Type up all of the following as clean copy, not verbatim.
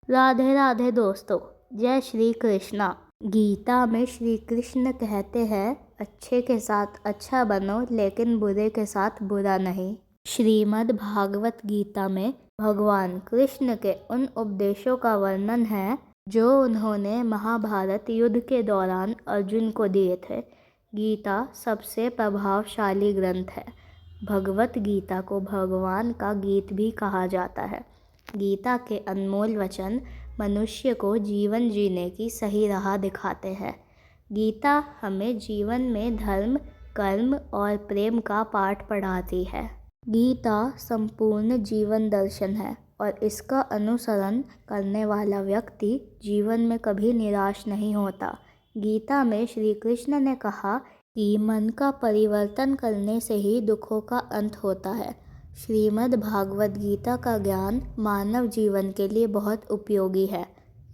राधे राधे दोस्तों, जय श्री कृष्णा। गीता में श्री कृष्ण कहते हैं, अच्छे के साथ अच्छा बनो लेकिन बुरे के साथ बुरा नहीं। श्रीमद् भागवत गीता में भगवान कृष्ण के उन उपदेशों का वर्णन है जो उन्होंने महाभारत युद्ध के दौरान अर्जुन को दिए थे। गीता सबसे प्रभावशाली ग्रंथ है। भगवत गीता को भगवान का गीत भी कहा जाता है। गीता के अनमोल वचन मनुष्य को जीवन जीने की सही राह दिखाते हैं। गीता हमें जीवन में धर्म, कर्म और प्रेम का पाठ पढ़ाती है। गीता संपूर्ण जीवन दर्शन है और इसका अनुसरण करने वाला व्यक्ति जीवन में कभी निराश नहीं होता। गीता में श्री कृष्ण ने कहा कि मन का परिवर्तन करने से ही दुखों का अंत होता है। श्रीमद् भागवत गीता का ज्ञान मानव जीवन के लिए बहुत उपयोगी है।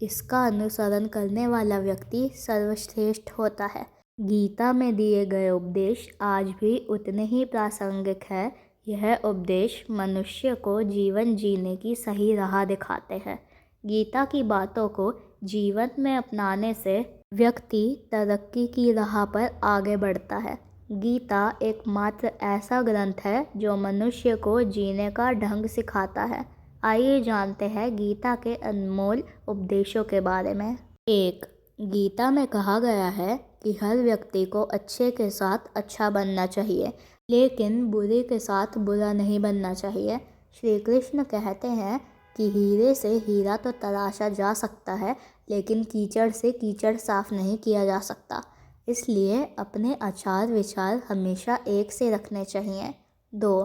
इसका अनुसरण करने वाला व्यक्ति सर्वश्रेष्ठ होता है। गीता में दिए गए उपदेश आज भी उतने ही प्रासंगिक है। यह उपदेश मनुष्य को जीवन जीने की सही राह दिखाते हैं। गीता की बातों को जीवन में अपनाने से व्यक्ति तरक्की की राह पर आगे बढ़ता है। गीता एकमात्र ऐसा ग्रंथ है जो मनुष्य को जीने का ढंग सिखाता है। आइए जानते हैं गीता के अनमोल उपदेशों के बारे में। 1. गीता में कहा गया है कि हर व्यक्ति को अच्छे के साथ अच्छा बनना चाहिए, लेकिन बुरे के साथ बुरा नहीं बनना चाहिए। श्री कृष्ण कहते हैं कि हीरे से हीरा तो तराशा जा सकता है, लेकिन कीचड़ से कीचड़ साफ नहीं किया जा सकता। इसलिए अपने आचार विचार हमेशा एक से रखने चाहिए। 2.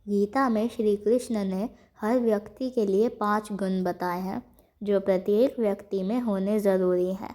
गीता में श्री कृष्ण ने हर व्यक्ति के लिए 5 गुण बताए हैं जो प्रत्येक व्यक्ति में होने ज़रूरी हैं।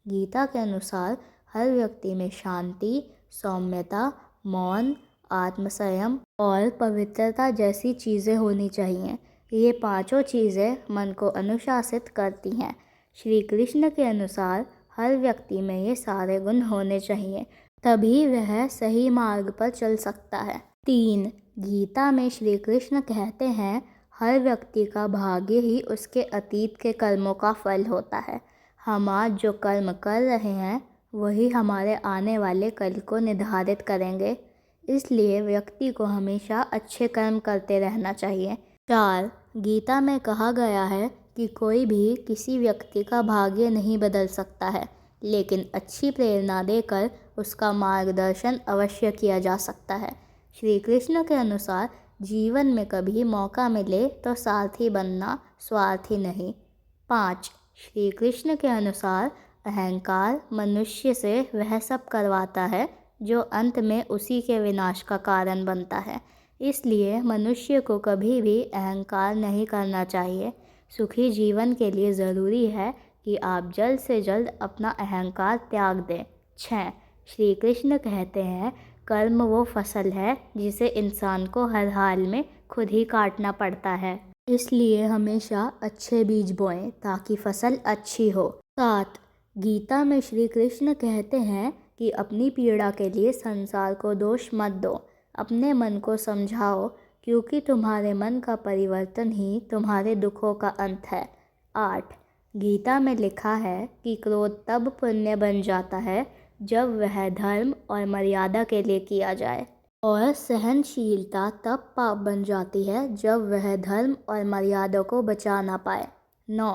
गीता के अनुसार हर व्यक्ति में शांति, सौम्यता, मौन, आत्मसंयम और पवित्रता जैसी चीज़ें होनी चाहिए। ये 5 चीज़ें मन को अनुशासित करती हैं। श्री कृष्ण के अनुसार हर व्यक्ति में ये सारे गुण होने चाहिए, तभी वह सही मार्ग पर चल सकता है। 3. गीता में श्री कृष्ण कहते हैं, हर व्यक्ति का भाग्य ही उसके अतीत के कर्मों का फल होता है। हम आज जो कर्म कर रहे हैं वही हमारे आने वाले कल को निर्धारित करेंगे। इसलिए व्यक्ति को हमेशा अच्छे कर्म करते रहना चाहिए। 4. गीता में कहा गया है कि कोई भी किसी व्यक्ति का भाग्य नहीं बदल सकता है, लेकिन अच्छी प्रेरणा देकर उसका मार्गदर्शन अवश्य किया जा सकता है। श्री कृष्ण के अनुसार जीवन में कभी मौका मिले तो सारथी बनना, स्वार्थी नहीं। 5. श्री कृष्ण के अनुसार अहंकार मनुष्य से वह सब करवाता है जो अंत में उसी के विनाश का कारण बनता है। इसलिए मनुष्य को कभी भी अहंकार नहीं करना चाहिए। सुखी जीवन के लिए ज़रूरी है कि आप जल्द से जल्द अपना अहंकार त्याग दें। 6. श्री कृष्ण कहते हैं, कर्म वो फसल है जिसे इंसान को हर हाल में खुद ही काटना पड़ता है। इसलिए हमेशा अच्छे बीज बोएं ताकि फसल अच्छी हो। 7. गीता में श्री कृष्ण कहते हैं कि अपनी पीड़ा के लिए संसार को दोष मत दो, अपने मन को समझाओ, क्योंकि तुम्हारे मन का परिवर्तन ही तुम्हारे दुखों का अंत है। 8. गीता में लिखा है कि क्रोध तब पुण्य बन जाता है जब वह धर्म और मर्यादा के लिए किया जाए, और सहनशीलता तब पाप बन जाती है जब वह धर्म और मर्यादा को बचा ना पाए। 9.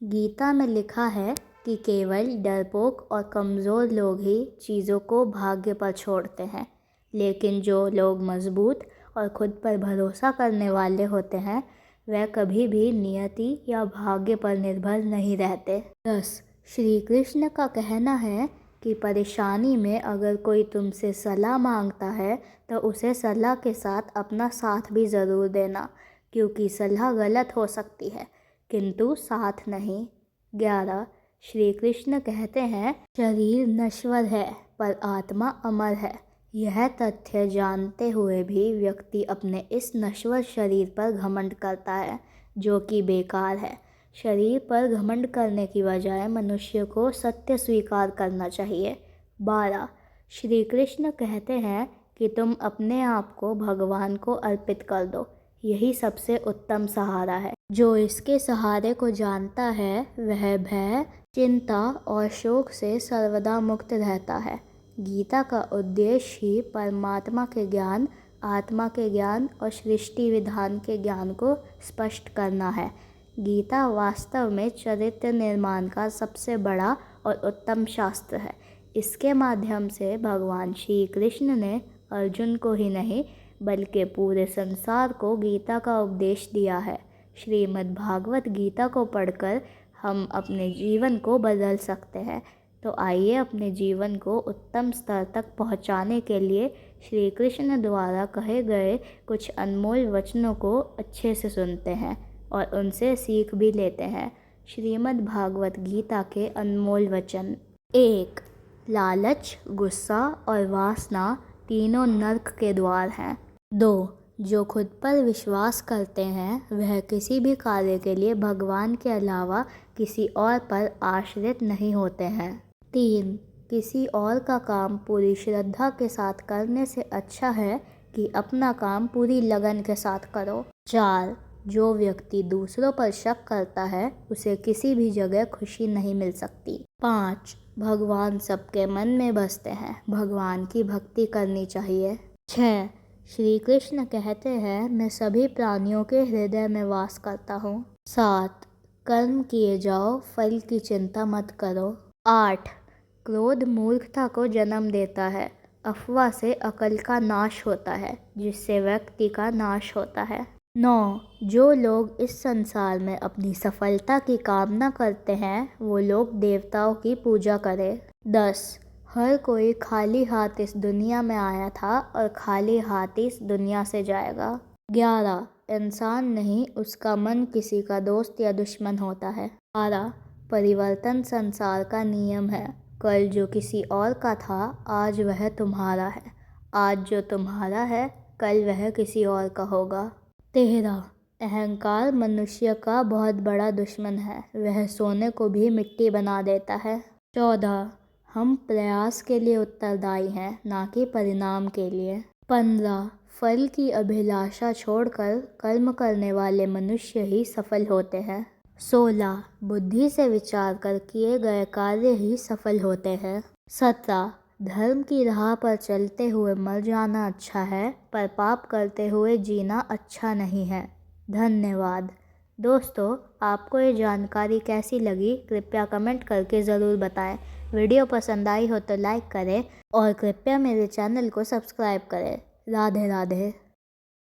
गीता में लिखा है कि केवल डरपोक और कमज़ोर लोग ही चीज़ों को भाग्य पर छोड़ते हैं, लेकिन जो लोग मजबूत और खुद पर भरोसा करने वाले होते हैं वह कभी भी नियति या भाग्य पर निर्भर नहीं रहते। 10. श्री कृष्ण का कहना है कि परेशानी में अगर कोई तुमसे सलाह मांगता है तो उसे सलाह के साथ अपना साथ भी ज़रूर देना, क्योंकि सलाह गलत हो सकती है किंतु साथ नहीं। 11. श्री कृष्ण कहते हैं, शरीर नश्वर है पर आत्मा अमर है। यह तथ्य जानते हुए भी व्यक्ति अपने इस नश्वर शरीर पर घमंड करता है, जो कि बेकार है। शरीर पर घमंड करने की बजाय मनुष्य को सत्य स्वीकार करना चाहिए। 12. श्री कृष्ण कहते हैं कि तुम अपने आप को भगवान को अर्पित कर दो। यही सबसे उत्तम सहारा है। जो इसके सहारे को जानता है वह भय, चिंता और शोक से सर्वदा मुक्त रहता है। गीता का उद्देश्य ही परमात्मा के ज्ञान, आत्मा के ज्ञान और सृष्टि विधान के ज्ञान को स्पष्ट करना है। गीता वास्तव में चरित्र निर्माण का सबसे बड़ा और उत्तम शास्त्र है। इसके माध्यम से भगवान श्री कृष्ण ने अर्जुन को ही नहीं बल्कि पूरे संसार को गीता का उपदेश दिया है। श्रीमद् भागवत गीता को पढ़कर हम अपने जीवन को बदल सकते हैं। तो आइए अपने जीवन को उत्तम स्तर तक पहुंचाने के लिए श्री कृष्ण द्वारा कहे गए कुछ अनमोल वचनों को अच्छे से सुनते हैं और उनसे सीख भी लेते हैं। श्रीमद् भागवत गीता के अनमोल वचन। 1. लालच, गुस्सा और वासना तीनों नर्क के द्वार हैं। 2. जो खुद पर विश्वास करते हैं वह किसी भी कार्य के लिए भगवान के अलावा किसी और पर आश्रित नहीं होते हैं। 3. किसी और का काम पूरी श्रद्धा के साथ करने से अच्छा है कि अपना काम पूरी लगन के साथ करो। 4. जो व्यक्ति दूसरों पर शक करता है उसे किसी भी जगह खुशी नहीं मिल सकती। 5. भगवान सबके मन में बसते हैं, भगवान की भक्ति करनी चाहिए। 6. श्री कृष्ण कहते हैं मैं सभी प्राणियों के हृदय में वास करता हूँ। 7. कर्म किए जाओ, फल की चिंता मत करो। 8. क्रोध मूर्खता को जन्म देता है, अफवाह से अकल का नाश होता है जिससे व्यक्ति का नाश होता है। 9. जो लोग इस संसार में अपनी सफलता की कामना करते हैं वो लोग देवताओं की पूजा करें। 10. हर कोई खाली हाथ इस दुनिया में आया था और खाली हाथ इस दुनिया से जाएगा। 11. इंसान नहीं उसका मन किसी का दोस्त या दुश्मन होता है। 12. परिवर्तन संसार का नियम है, कल जो किसी और का था आज वह तुम्हारा है, आज जो तुम्हारा है कल वह किसी और का होगा। 13. अहंकार मनुष्य का बहुत बड़ा दुश्मन है, वह सोने को भी मिट्टी बना देता है। 14. हम प्रयास के लिए उत्तरदायी हैं, ना कि परिणाम के लिए। 15. फल की अभिलाषा छोड़कर कर्म करने वाले मनुष्य ही सफल होते हैं। 16. बुद्धि से विचार कर किए गए कार्य ही सफल होते हैं। 17. धर्म की राह पर चलते हुए मर जाना अच्छा है, पर पाप करते हुए जीना अच्छा नहीं है। धन्यवाद। दोस्तों, आपको ये जानकारी कैसी लगी कृपया कमेंट करके ज़रूर बताएं। वीडियो पसंद आई हो तो लाइक करें और कृपया मेरे चैनल को सब्सक्राइब करें। राधे राधे।